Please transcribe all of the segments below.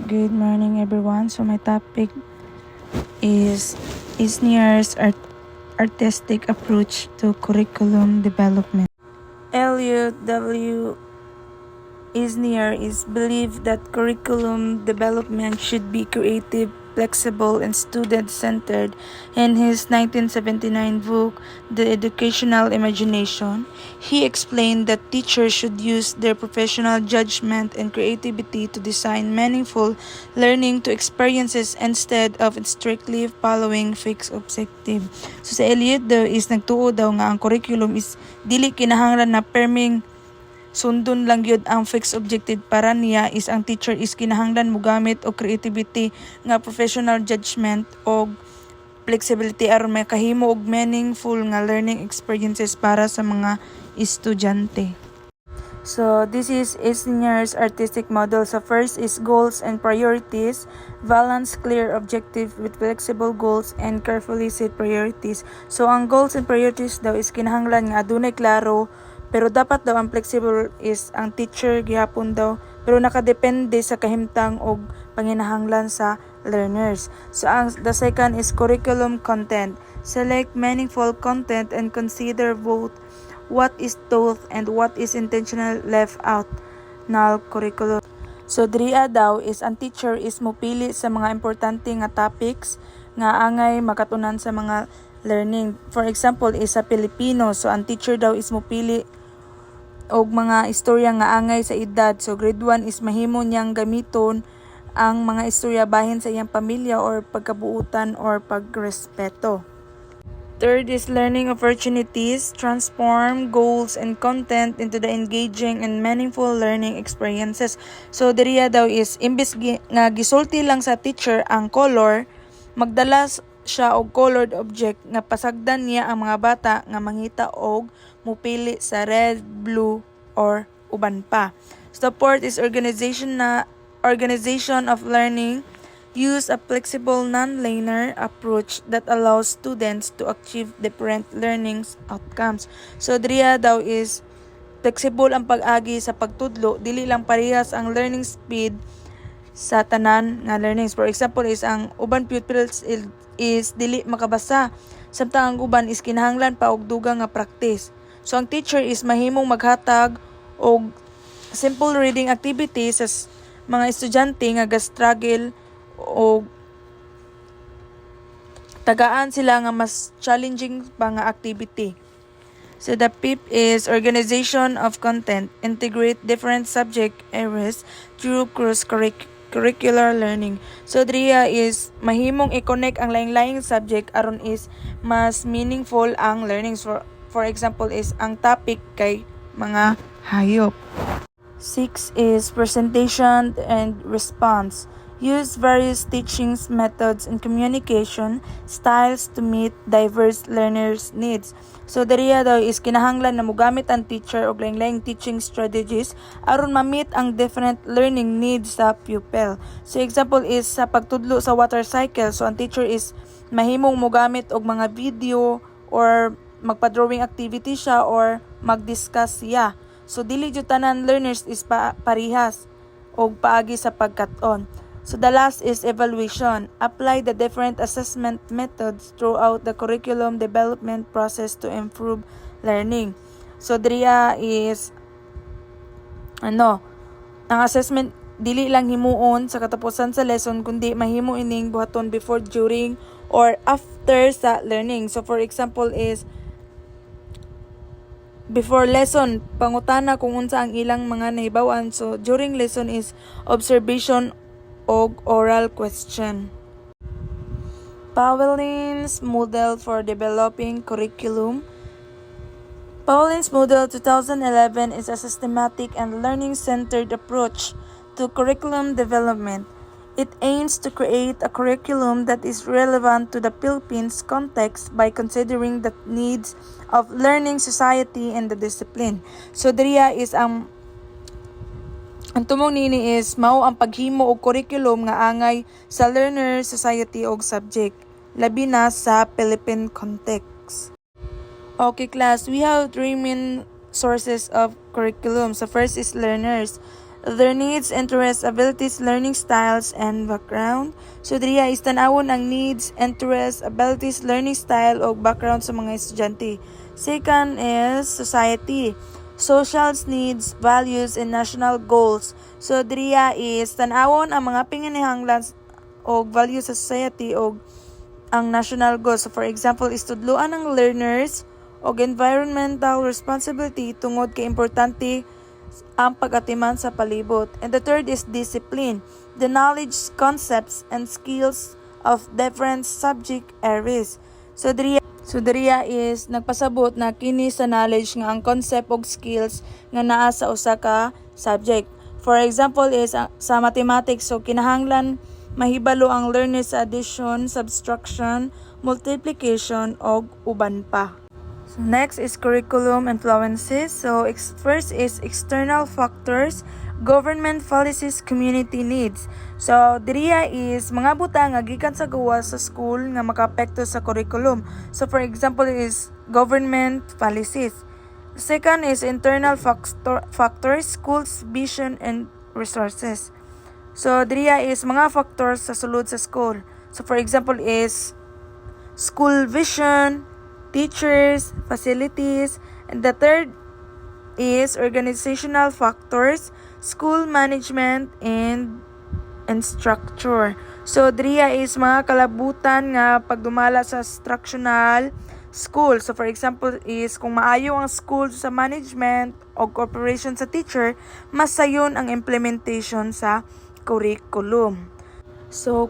Good morning, everyone. So my topic is Isnier's artistic approach to curriculum development. Elliot W. Isnier is believed that curriculum development should be creative, flexible, and student-centered. In his 1979 book, The Educational Imagination, he explained that teachers should use their professional judgment and creativity to design meaningful learning to experiences instead of strictly following fixed objective. So sa Elliot daw is nagtuo daw nga ang curriculum is dili kinahanglan na perming sundon lang yun ang fixed objective. Para niya is ang teacher is kinahanglan mogamit og creativity nga professional judgment og flexibility aron makahimo og meaningful nga learning experiences para sa mga estudyante. So this is Isnier's artistic model. So first is goals and priorities. Balance clear objective with flexible goals and carefully set priorities. So ang goals and priorities daw is kinahanglan nga adunay klaro, pero dapat daw ang flexible is ang teacher gihapon daw, pero nakadepende sa kahimtang og panginahanglan sa learners. So the second is curriculum content. Select meaningful content and consider both what is taught and what is intentional left out ng curriculum. So diriya daw is ang teacher is mopili sa mga importante nga topics nga angay makatunan sa mga learning. For example is sa Pilipino, so ang teacher daw is mopili og mga istorya nga angay sa edad. So grade 1 is mahimo niyang gamiton ang mga istorya bahin sa iyang pamilya or pagkabuutan or pagrespeto. Third is learning opportunities. Transform goals and content into the engaging and meaningful learning experiences. So diriya daw is imbis nga gisulti lang sa teacher ang color, magdala siya og colored object nga pasagdan niya ang mga bata nga mangita og mupili sa red, blue, or uban pa. So fourth is organization of learning. Use a flexible non-linear approach that allows students to achieve different learning outcomes. So diriya daw is flexible ang pag-agi sa pagtudlo, dili lang parehas ang learning speed sa tanan nga learnings. For example is ang uban pupils is dili makabasa, samtang ang uban is kinahanglan pa og dugang nga practice. So ang teacher is mahimong maghatag og simple reading activities sa mga estudyante nga ga-struggle o tagaan sila nga mas challenging pa nga activity. So the fifth is organization of content. Integrate different subject areas through cross-curricular learning. So diriya is mahimong i-connect ang laing-laing subject aron is mas meaningful ang learnings. For example is ang topic kay mga hayop. 6 is presentation and response. Use various teaching methods and communication styles to meet diverse learners' needs. So diriya daw is kinahanglan na mogamit ang teacher og laing-laing teaching strategies aron ma-meet ang different learning needs sa pupil. So example is sa pagtudlo sa water cycle, so ang teacher is mahimong mogamit og mga video or magpa-drawing activity siya or mag-discuss siya. So dili jud tanan learners is parihas og paagi sa pagkat-on. So the last is evaluation. Apply the different assessment methods throughout the curriculum development process to improve learning. So diriya is ang assessment dili lang himuon sa katapusan sa lesson kundi mahimo ining buhaton before, during, or after sa learning. So for example is before lesson, pangutana kung unsa ang ilang mga nahibawan. So during lesson is observation og oral question. Pauline's model for developing curriculum. Pauline's model 2011 is a systematic and learning-centered approach to curriculum development. It aims to create a curriculum that is relevant to the Philippines context by considering the needs of learning society and the discipline. So diriya is ang tumong nini is mao ang paghimo og curriculum nga angay sa learner, society og subject, labi na sa Philippine context. Okay class, we have 3 main sources of curriculum. So first is learners. their needs, interests, abilities, learning styles, and background. So diriya is tanawon ang needs, interests, abilities, learning style, o background sa mga estudyante. Second is society. Social needs, values, and national goals. So diriya is tanawon ang mga pinginihanglan o values sa society o ang national goals. So for example, is tudluan ng learners o environmental responsibility tungod kay importante ang pag-atiman sa palibot. And the third is discipline. The knowledge, concepts, and skills of different subject areas. So diriya is nagpasabot na kini sa knowledge nga ang concept og skills nga naa sa usa ka subject. For example is sa mathematics, so kinahanglan mahibalo ang learner sa addition, subtraction, multiplication, og uban pa. So next is curriculum influences. So first is external factors, government policies, community needs. So diriya is mga butang nga gikan sa gawa sa school nga makaapekto sa curriculum. So for example is government policies. Second is internal factors, schools, vision, and resources. So diriya is mga factors sa sulod sa school. So for example is school vision, teachers, facilities, and the third is organizational factors, school management, and structure. So diriya is mga kalabutan nga pagdumala sa instructional school. So for example is kung maayo ang school sa management o cooperation sa teacher, mas sayon ang implementation sa curriculum. So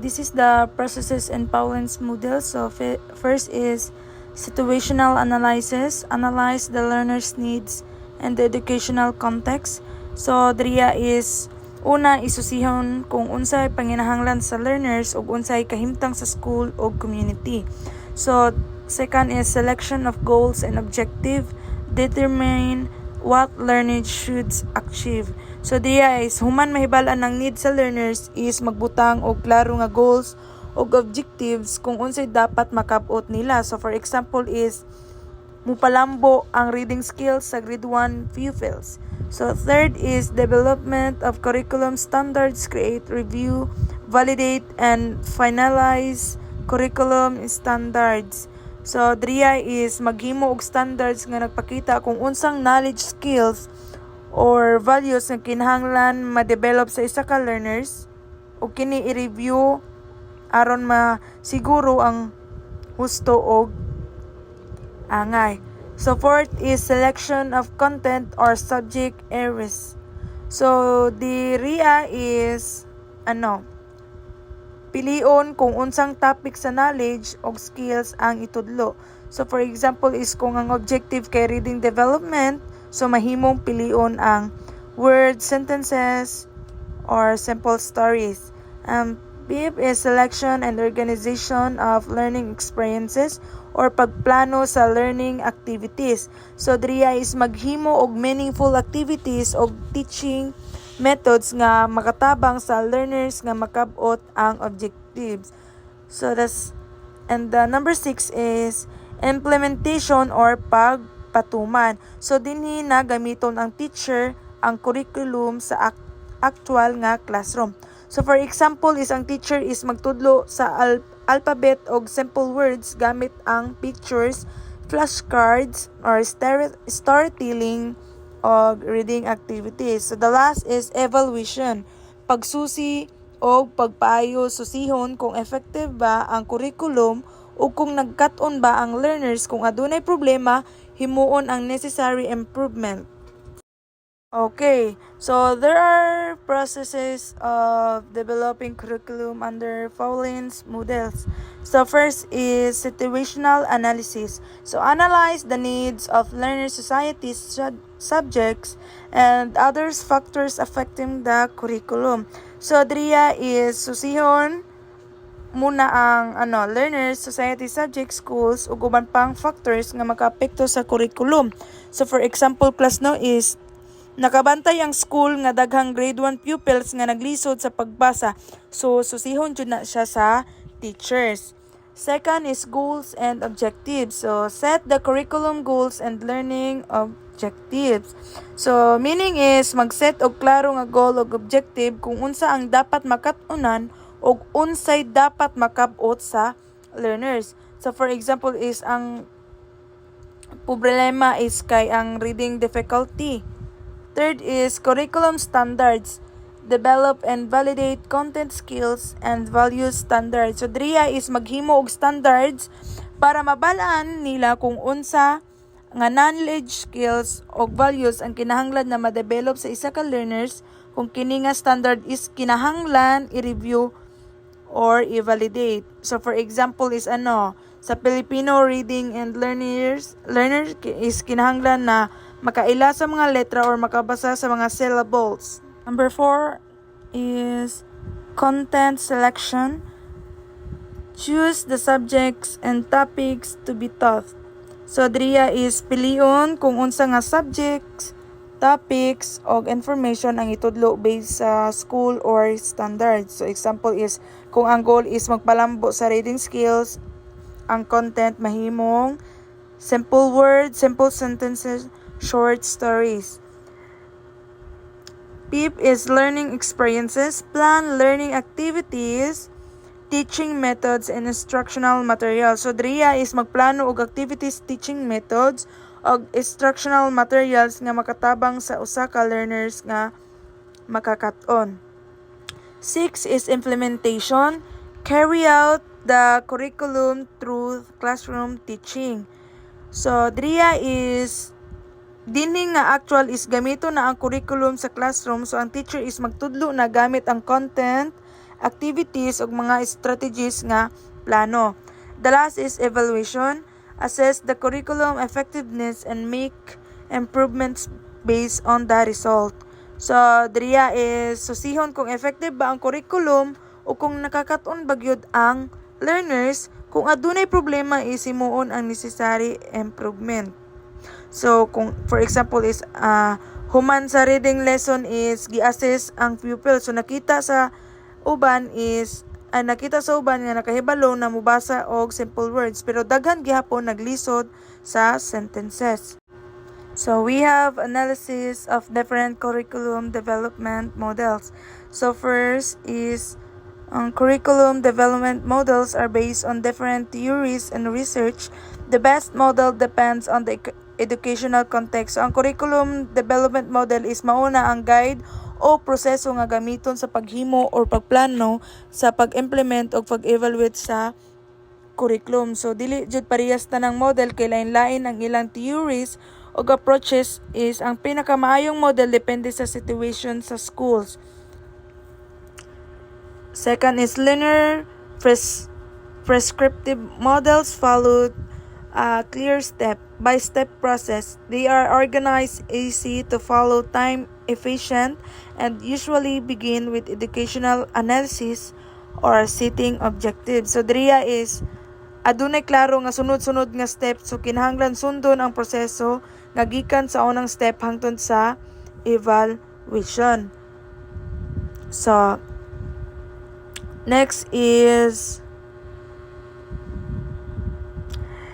this is the processes in Paulin's model. So first is situational analysis, analyze the learner's needs and the educational context. So diriya is una isusihon kung unsay panginahanglan sa learners ug unsay kahimtang sa school ug community. So second is selection of goals and objective, determine what learners should achieve. So diriya is human mahibal-an ang need sa learners is magbutang og klaro nga goals ug objectives kung unsay dapat makabot nila. So for example is mupalambo ang reading skills sa grade 1 pupils. So third is development of curriculum standards, create, review, validate, and finalize curriculum standards. So diriya is maghimo og standards nga nagpakita kung unsang knowledge, skills, or values nga kinahanglan ma-develop sa isa ka learners o kini i-review aron masiguro ang husto og angay. So fourth is selection of content or subject areas. So diriya is pilion kung unsang topic sa knowledge o skills ang itudlo. So for example is kung ang objective kay reading development, so mahimong pilion ang words, sentences, or simple stories. Fifth is selection and organization of learning experiences or pagplano sa learning activities. So diriya is maghimo og meaningful activities og teaching methods nga makatabang sa learners nga makabot ang objectives. So and the number 6 is implementation or pagpatuman. So dinhi na gamiton ang teacher ang curriculum sa actual nga classroom. So for example is ang teacher is magtudlo sa alphabet og simple words gamit ang pictures, flashcards, or storytelling o reading activities. So the last is evaluation. Pagsusi o pagpaayo susihon kung effective ba ang curriculum o kung nagkat-on ba ang learners. Kung adunay problema, himuon ang necessary improvement. Okay, so there are processes of developing curriculum under Paulin's models. So first is situational analysis. So analyze the needs of learner societies, subjects, and others factors affecting the curriculum. So diriya is susihon muna ang learners, society, subjects, schools, ug uban pang factors nga makaapekto sa curriculum. So for example, class no is nakabantay ang school nga daghang grade 1 pupils nga naglisod sa pagbasa. So susihon jud na siya sa teachers. Second is goals and objectives. So set the curriculum goals and learning objectives. So meaning is mag-set og klaro nga goal ug objective kung unsa ang dapat makat-unan ug unsay dapat makab-ot sa learners. So for example is ang problema is kay ang reading difficulty. Third is curriculum standards. Develop and validate content skills and values standards. So diriya is maghimo og standards para mabalaan nila kung unsa nga knowledge, skills o values ang kinahanglan na ma-develop sa isa ka learners kung kini nga standard is kinahanglan i-review or i-validate. So for example is sa Filipino reading and learners is kinahanglan na makaila sa mga letra or makabasa sa mga syllables. Number 4 is content selection. Choose the subjects and topics to be taught. So diriya is pilion kung unsa nga subjects, topics o information ang itudlo based sa school or standards. So example is kung ang goal is magpalambo sa reading skills, ang content mahimong simple words, simple sentences, short stories. PEEP is learning experiences, plan learning activities, teaching methods, and instructional materials. So diriya is magplano og activities, teaching methods, og instructional materials nga makatabang sa usa ka learners nga makakat-on. 6 is implementation. Carry out the curriculum through classroom teaching. So diriya is dinhi nga actual is gamito na ang curriculum sa classroom, so ang teacher is magtudlo na gamit ang content, activities ug mga strategies nga plano. The last is evaluation. Assess the curriculum effectiveness and make improvements based on the result. So diriya is susihon kung effective ba ang curriculum o kung nakakaton ba gyud ang learners. Kung adunay problema is himuon ang necessary improvement. So kung for example is human sa reading lesson is gi-assess ang pupil. So nakita sa uban nga nakahibalo na mubasa og simple words pero daghan gihapon naglisod sa sentences. So we have analysis of different curriculum development models. So first is curriculum development models are based on different theories and research. The best model depends on the educational context. So, ang curriculum development model is mauna ang guide o proseso nga gamiton sa paghimo or pagplano sa pag-implement o pag-evaluate sa curriculum. So dili jud parehas tanang model kay lain-lain ang ilang theories o approaches. Is ang pinakamaayong model depende sa situation sa schools. Second is linear prescriptive models followed a clear step-by-step process. They are organized, easy to follow, time efficient, and usually begin with educational analysis or setting objectives. So diriya is adunay klaro nga sunod-sunod nga steps, so kinahanglan sundon ang proseso nga gikan sa unang step hangtod sa evaluation. So next is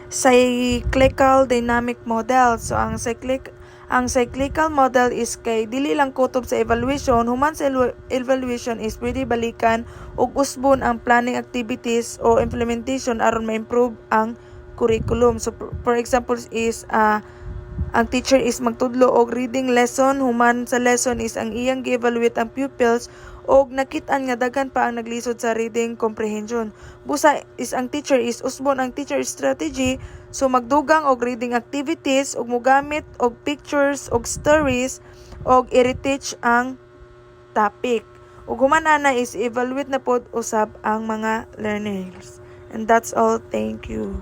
cyclical dynamic model. So ang cyclical model is kay dili lang kutob sa evaluation, human sa evaluation is pwede balikan ug usbon ang planning activities o implementation aron ma-improve ang curriculum. So for example is ang teacher is magtudlo og reading lesson, human sa lesson is ang iyang gi-evaluate ang pupils og nakit-an nga daghan pa ang naglisod sa reading comprehension. Busa is ang teacher is usbon ang teacher strategy, so magdugang og reading activities og mogamit og pictures og stories og i-reteach ang topic. Ug human ana is evaluate na pod usab ang mga learners. And that's all. Thank you.